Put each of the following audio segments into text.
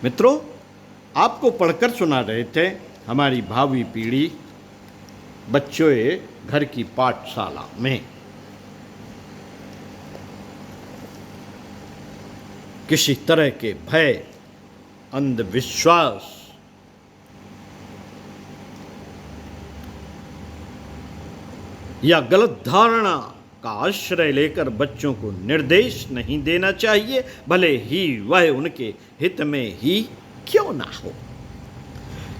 मित्रों, आपको पढ़कर सुना रहे थे हमारी भावी पीढ़ी बच्चों घर की पाठशाला में। किसी तरह के भय, अंधविश्वास या गलत धारणा का आश्रय लेकर बच्चों को निर्देश नहीं देना चाहिए, भले ही वह उनके हित में ही क्यों ना हो।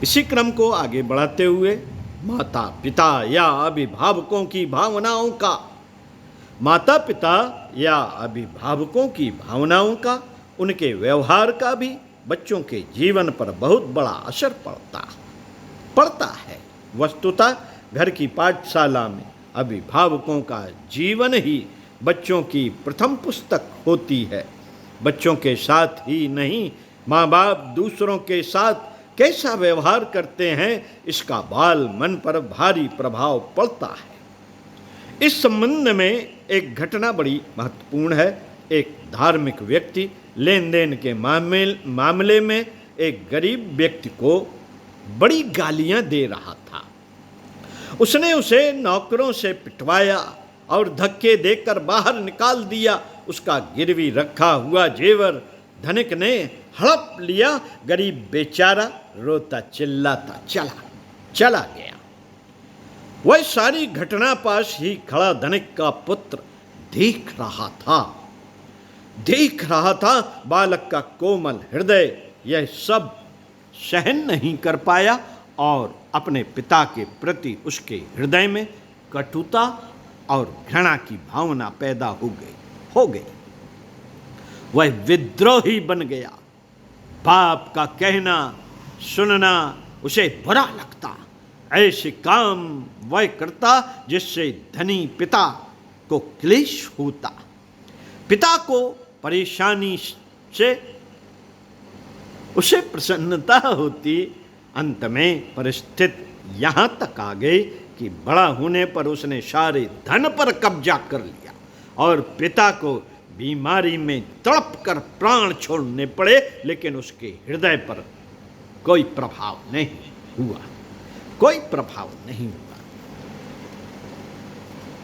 इसी क्रम को आगे बढ़ाते हुए माता पिता या अभिभावकों की भावनाओं का, उनके व्यवहार का भी बच्चों के जीवन पर बहुत बड़ा असर पड़ता है। वस्तुतः घर की पाठशाला में अभिभावकों का जीवन ही बच्चों की प्रथम पुस्तक होती है। बच्चों के साथ ही नहीं, माँ बाप दूसरों के साथ कैसा व्यवहार करते हैं, इसका बाल मन पर भारी प्रभाव पड़ता है। इस संबंध में एक घटना बड़ी महत्वपूर्ण है। एक धार्मिक व्यक्ति लेन देन के मामले में एक गरीब व्यक्ति को बड़ी गालियां दे रहा था। उसने उसे नौकरों से पिटवाया और धक्के देकर बाहर निकाल दिया। उसका गिरवी रखा हुआ जेवर धनिक ने हड़प लिया। गरीब बेचारा रोता चिल्लाता चला गया। वह सारी घटना पास ही खड़ा धनिक का पुत्र देख रहा था। बालक का कोमल हृदय यह सब सहन नहीं कर पाया और अपने पिता के प्रति उसके हृदय में कटुता और घृणा की भावना पैदा हो गई। वह विद्रोही बन गया। बाप का कहना सुनना उसे बुरा लगता। ऐसे काम वह करता जिससे धनी पिता को क्लेश होता। पिता को परेशानी से उसे प्रसन्नता होती। अंत में परिस्थिति यहाँ तक आ गई कि बड़ा होने पर उसने सारे धन पर कब्जा कर लिया और पिता को बीमारी में तड़प कर प्राण छोड़ने पड़े, लेकिन उसके हृदय पर कोई प्रभाव नहीं हुआ।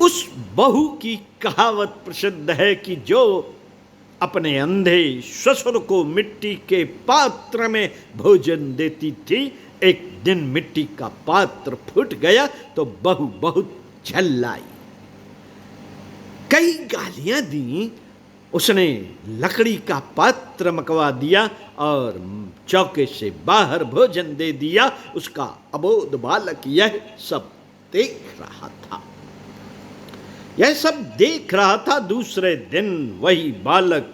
उस बहू की कहावत प्रसिद्ध है कि जो अपने अंधे ससुर को मिट्टी के पात्र में भोजन देती थी, एक दिन मिट्टी का पात्र फूट गया तो बहू बहुत झल्लाई, कई गालियां दी। उसने लकड़ी का पात्र मकवा दिया और चौके से बाहर भोजन दे दिया। उसका अबोध बालक यह सब देख रहा था। दूसरे दिन वही बालक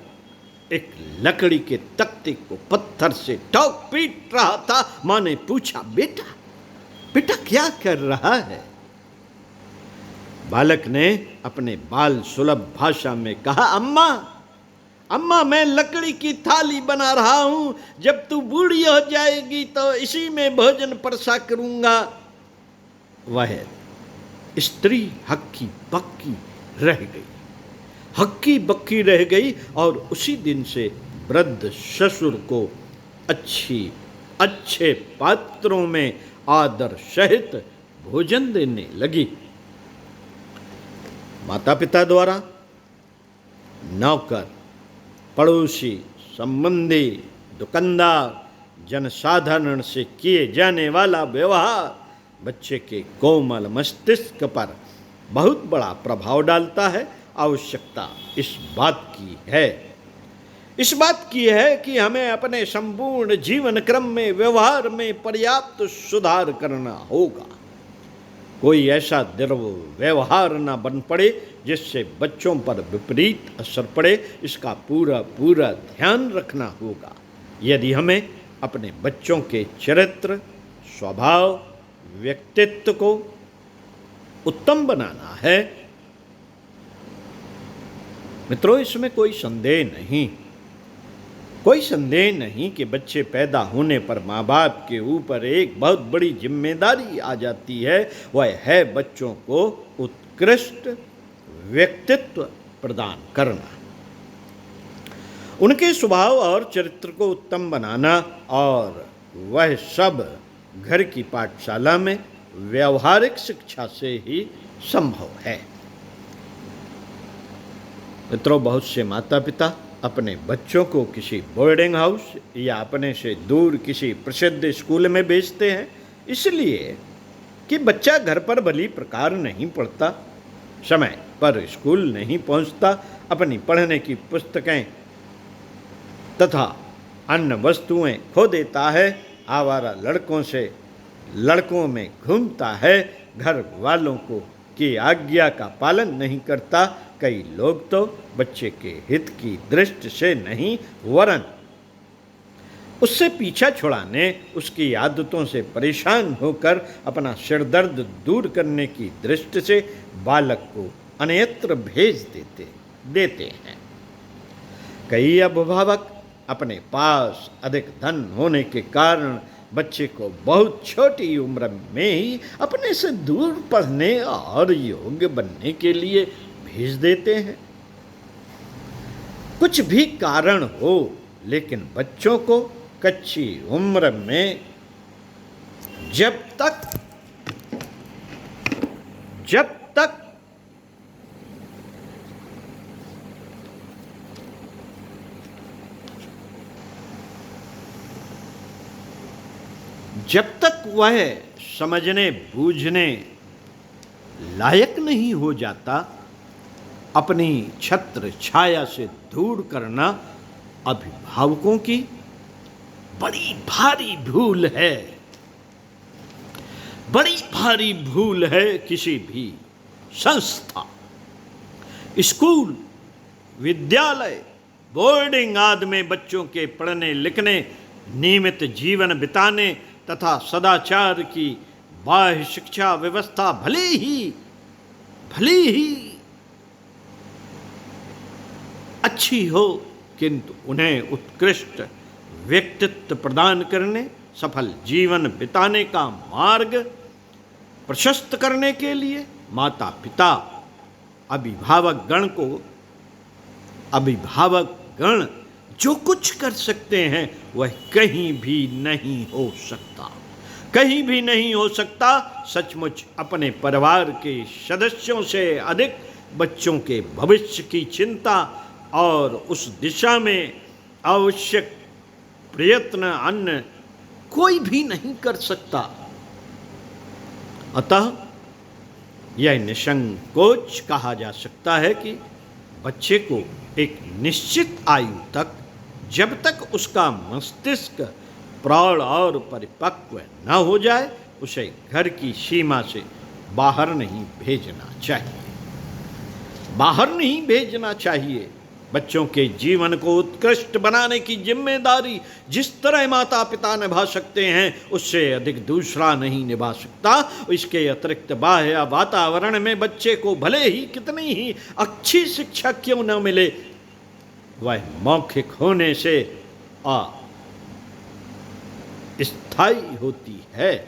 एक लकड़ी के तख्ते को पत्थर से ठोक पीट रहा था। माँ ने पूछा, बेटा क्या कर रहा है? बालक ने अपने बाल सुलभ भाषा में कहा, अम्मा मैं लकड़ी की थाली बना रहा हूं। जब तू बूढ़ी हो जाएगी तो इसी में भोजन परसा करूंगा। वह स्त्री हक्की बक्की रह गई और उसी दिन से वृद्ध ससुर को अच्छे पात्रों में आदर सहित भोजन देने लगी। माता पिता द्वारा नौकर, पड़ोसी, संबंधी, दुकानदार, जनसाधारण से किए जाने वाला व्यवहार बच्चे के कोमल मस्तिष्क पर बहुत बड़ा प्रभाव डालता है। आवश्यकता इस बात की है कि हमें अपने संपूर्ण जीवन क्रम में व्यवहार में पर्याप्त सुधार करना होगा। कोई ऐसा व्यवहार न बन पड़े जिससे बच्चों पर विपरीत असर पड़े, इसका पूरा ध्यान रखना होगा। यदि हमें अपने बच्चों के चरित्र, स्वभाव, व्यक्तित्व को उत्तम बनाना है, मित्रों, इसमें कोई संदेह नहीं कि बच्चे पैदा होने पर माँ बाप के ऊपर एक बहुत बड़ी जिम्मेदारी आ जाती है। वह है बच्चों को उत्कृष्ट व्यक्तित्व प्रदान करना। उनके स्वभाव और चरित्र को उत्तम बनाना, और वह सब घर की पाठशाला में व्यवहारिक शिक्षा से ही संभव है। मित्रों, बहुत से माता पिता अपने बच्चों को किसी बोर्डिंग हाउस या अपने से दूर किसी प्रसिद्ध स्कूल में भेजते हैं, इसलिए कि बच्चा घर पर भली प्रकार नहीं पढ़ता, समय पर स्कूल नहीं पहुंचता, अपनी पढ़ने की पुस्तकें तथा अन्य वस्तुएं खो देता है, आवारा लड़कों में घूमता है, घर वालों को की आज्ञा का पालन नहीं करता। कई लोग तो बच्चे के हित की दृष्टि से नहीं वरन उससे पीछा छुड़ाने, उसकी आदतों से परेशान होकर अपना सिरदर्द दूर करने की दृष्टि से बालक को अन्यत्र भेज देते हैं। कई अभिभावक अपने पास अधिक धन होने के कारण बच्चे को बहुत छोटी उम्र में ही अपने से दूर पढ़ने और योग्य बनने के लिए भेज देते हैं। कुछ भी कारण हो, लेकिन बच्चों को कच्ची उम्र में जब तक वह समझने बूझने लायक नहीं हो जाता, अपनी छत्र छाया से दूर करना अभिभावकों की बड़ी भारी भूल है। बड़ी भारी भूल है। किसी भी संस्था, स्कूल, विद्यालय, बोर्डिंग आदि में बच्चों के पढ़ने लिखने, नियमित जीवन बिताने तथा सदाचार की बाह्य शिक्षा व्यवस्था भले ही अच्छी हो, किंतु उन्हें उत्कृष्ट व्यक्तित्व प्रदान करने, सफल जीवन बिताने का मार्ग प्रशस्त करने के लिए माता पिता अभिभावक गण जो कुछ कर सकते हैं वह कहीं भी नहीं हो सकता। सचमुच अपने परिवार के सदस्यों से अधिक बच्चों के भविष्य की चिंता और उस दिशा में आवश्यक प्रयत्न अन्य कोई भी नहीं कर सकता। अतः यह निसंकोच कहा जा सकता है कि बच्चे को एक निश्चित आयु तक, जब तक उसका मस्तिष्क प्रौढ़ और परिपक्व न हो जाए, उसे घर की सीमा से बाहर नहीं भेजना चाहिए। बच्चों के जीवन को उत्कृष्ट बनाने की जिम्मेदारी जिस तरह माता पिता निभा सकते हैं, उससे अधिक दूसरा नहीं निभा सकता। इसके अतिरिक्त बाह्य वातावरण में बच्चे को भले ही कितनी ही अच्छी शिक्षा क्यों न मिले, वह मौखिक होने से स्थायी होती है।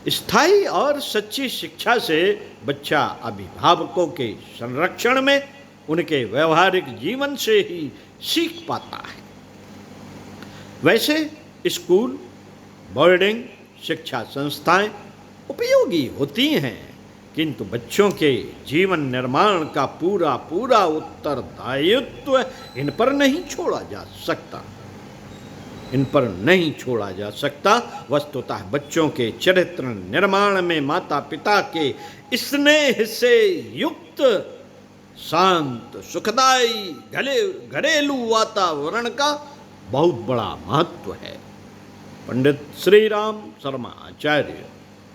स्थायी और सच्ची शिक्षा से बच्चा अभिभावकों के संरक्षण में, उनके व्यवहारिक जीवन से ही सीख पाता है। वैसे स्कूल, बोर्डिंग शिक्षा संस्थाएं उपयोगी होती हैं, किंतु बच्चों के जीवन निर्माण का पूरा उत्तरदायित्व इन पर नहीं छोड़ा जा सकता। वस्तुतः बच्चों के चरित्र निर्माण में माता पिता के स्नेह से युक्त शांत सुखदायी घरेलू वातावरण का बहुत बड़ा महत्व है। पंडित श्री राम शर्मा आचार्य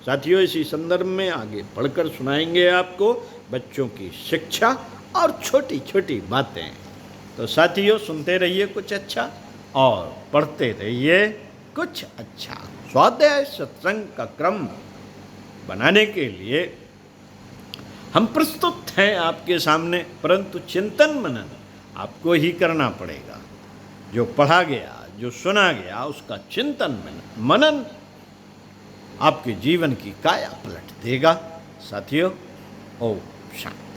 साथियों इसी संदर्भ में आगे पढ़कर सुनाएंगे आपको बच्चों की शिक्षा और छोटी छोटी बातें। तो साथियों सुनते रहिए कुछ अच्छा और पढ़ते रहिए कुछ अच्छा। स्वाध्याय सत्संग का क्रम बनाने के लिए हम प्रस्तुत हैं आपके सामने, परंतु चिंतन मनन आपको ही करना पड़ेगा। जो पढ़ा गया, जो सुना गया, उसका चिंतन मनन आपके जीवन की काया पलट देगा। साथियों, ओम शांति।